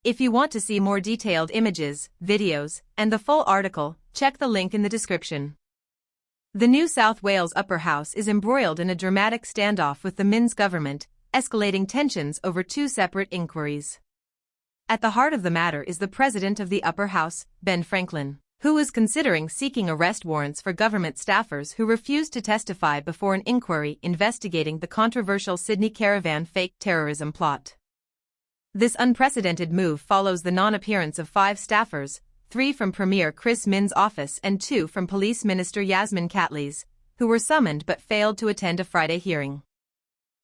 If you want to see more detailed images, videos, and the full article, check the link in the description. The New South Wales Upper House is embroiled in a dramatic standoff with the Minns government, escalating tensions over two separate inquiries. At the heart of the matter is the President of the Upper House, Ben Franklin, who is considering seeking arrest warrants for government staffers who refused to testify before an inquiry investigating the controversial Sydney Caravan fake terrorism plot. This unprecedented move follows the non-appearance of 5 staffers, 3 from Premier Chris Minns' office and 2 from Police Minister Yasmin Catley's, who were summoned but failed to attend a Friday hearing.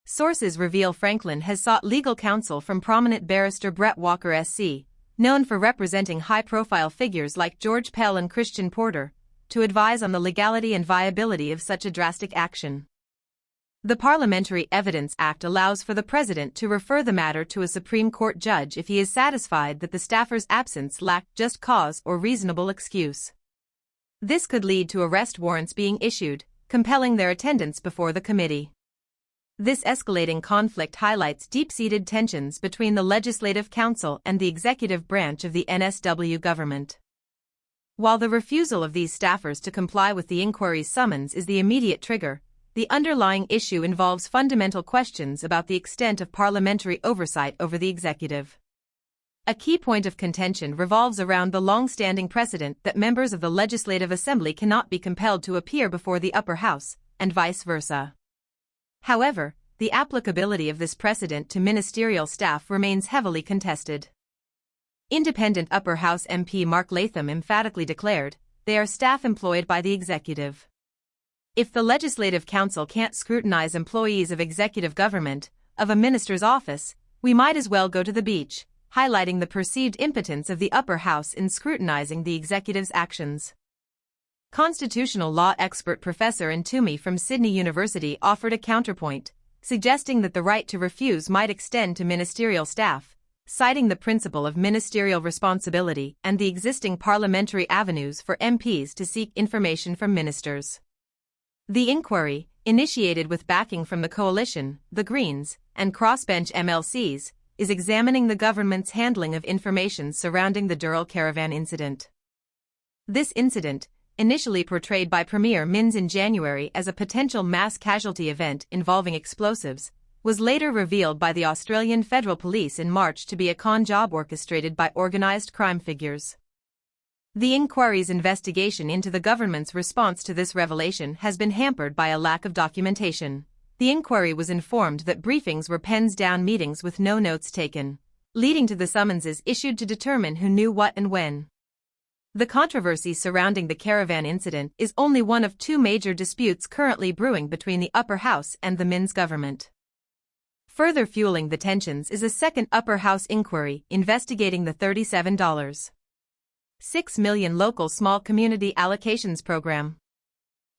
Sources reveal Franklin has sought legal counsel from prominent barrister Bret Walker SC, known for representing high-profile figures like George Pell and Christian Porter, to advise on the legality and viability of such a drastic action. The Parliamentary Evidence Act allows for the President to refer the matter to a Supreme Court judge if he is satisfied that the staffer's absence lacked just cause or reasonable excuse. This could lead to arrest warrants being issued, compelling their attendance before the committee. This escalating conflict highlights deep-seated tensions between the Legislative Council and the executive branch of the NSW government. While the refusal of these staffers to comply with the inquiry's summons is the immediate trigger, the underlying issue involves fundamental questions about the extent of parliamentary oversight over the executive. A key point of contention revolves around the long-standing precedent that members of the Legislative Assembly cannot be compelled to appear before the Upper House, and vice versa. However, the applicability of this precedent to ministerial staff remains heavily contested. Independent Upper House MP Mark Latham emphatically declared, "They are staff employed by the executive. If the Legislative Council can't scrutinize employees of executive government, of a minister's office, we might as well go to the beach," highlighting the perceived impotence of the Upper House in scrutinizing the executive's actions. Constitutional law expert Professor Ntumi from Sydney University offered a counterpoint, suggesting that the right to refuse might extend to ministerial staff, citing the principle of ministerial responsibility and the existing parliamentary avenues for MPs to seek information from ministers. The inquiry, initiated with backing from the Coalition, the Greens, and crossbench MLCs, is examining the government's handling of information surrounding the Dural caravan incident. This incident, initially portrayed by Premier Minns in January as a potential mass casualty event involving explosives, was later revealed by the Australian Federal Police in March to be a con job orchestrated by organised crime figures. The inquiry's investigation into the government's response to this revelation has been hampered by a lack of documentation. The inquiry was informed that briefings were pens-down meetings with no notes taken, leading to the summonses issued to determine who knew what and when. The controversy surrounding the caravan incident is only one of 2 major disputes currently brewing between the Upper House and the Minns government. Further fueling the tensions is a second Upper House inquiry investigating the $37.6 million local small community allocations program.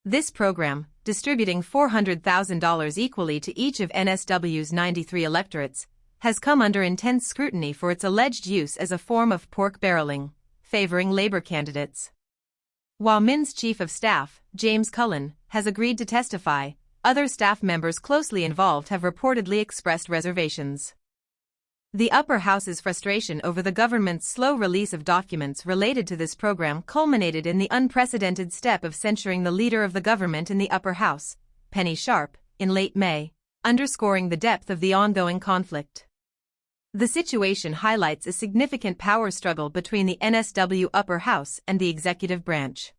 This program, distributing $400,000 equally to each of NSW's 93 electorates, has come under intense scrutiny for its alleged use as a form of pork barreling, favoring Labour candidates. While Minns' Chief of Staff, James Cullen, has agreed to testify, other staff members closely involved have reportedly expressed reservations. The Upper House's frustration over the government's slow release of documents related to this program culminated in the unprecedented step of censuring the leader of the government in the Upper House, Penny Sharp, in late May, underscoring the depth of the ongoing conflict. The situation highlights a significant power struggle between the NSW Upper House and the executive branch.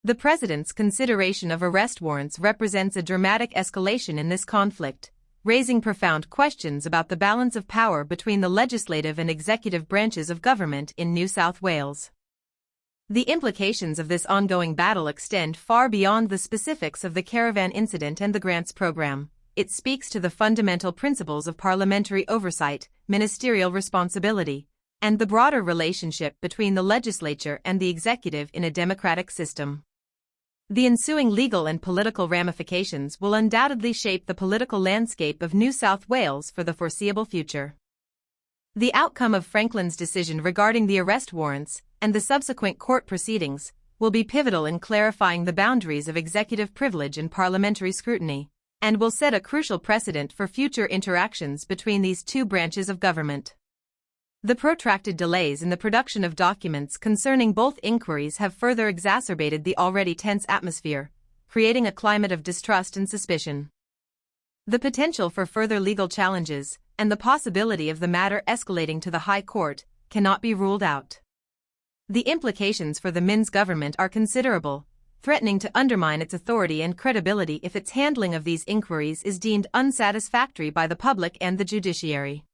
The President's consideration of arrest warrants represents a dramatic escalation in this conflict, raising profound questions about the balance of power between the legislative and executive branches of government in New South Wales. The implications of this ongoing battle extend far beyond the specifics of the caravan incident and the grants program. It speaks to the fundamental principles of parliamentary oversight, ministerial responsibility, and the broader relationship between the legislature and the executive in a democratic system. The ensuing legal and political ramifications will undoubtedly shape the political landscape of New South Wales for the foreseeable future. The outcome of Franklin's decision regarding the arrest warrants and the subsequent court proceedings will be pivotal in clarifying the boundaries of executive privilege and parliamentary scrutiny, and will set a crucial precedent for future interactions between these 2 branches of government. The protracted delays in the production of documents concerning both inquiries have further exacerbated the already tense atmosphere, creating a climate of distrust and suspicion. The potential for further legal challenges, and the possibility of the matter escalating to the High Court, cannot be ruled out. The implications for the Minsk government are considerable, threatening to undermine its authority and credibility if its handling of these inquiries is deemed unsatisfactory by the public and the judiciary.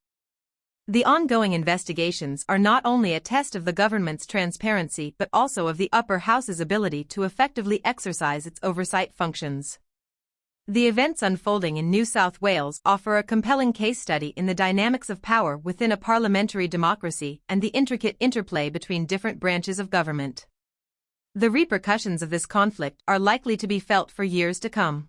The ongoing investigations are not only a test of the government's transparency but also of the upper house's ability to effectively exercise its oversight functions. The events unfolding in New South Wales offer a compelling case study in the dynamics of power within a parliamentary democracy and the intricate interplay between different branches of government. The repercussions of this conflict are likely to be felt for years to come.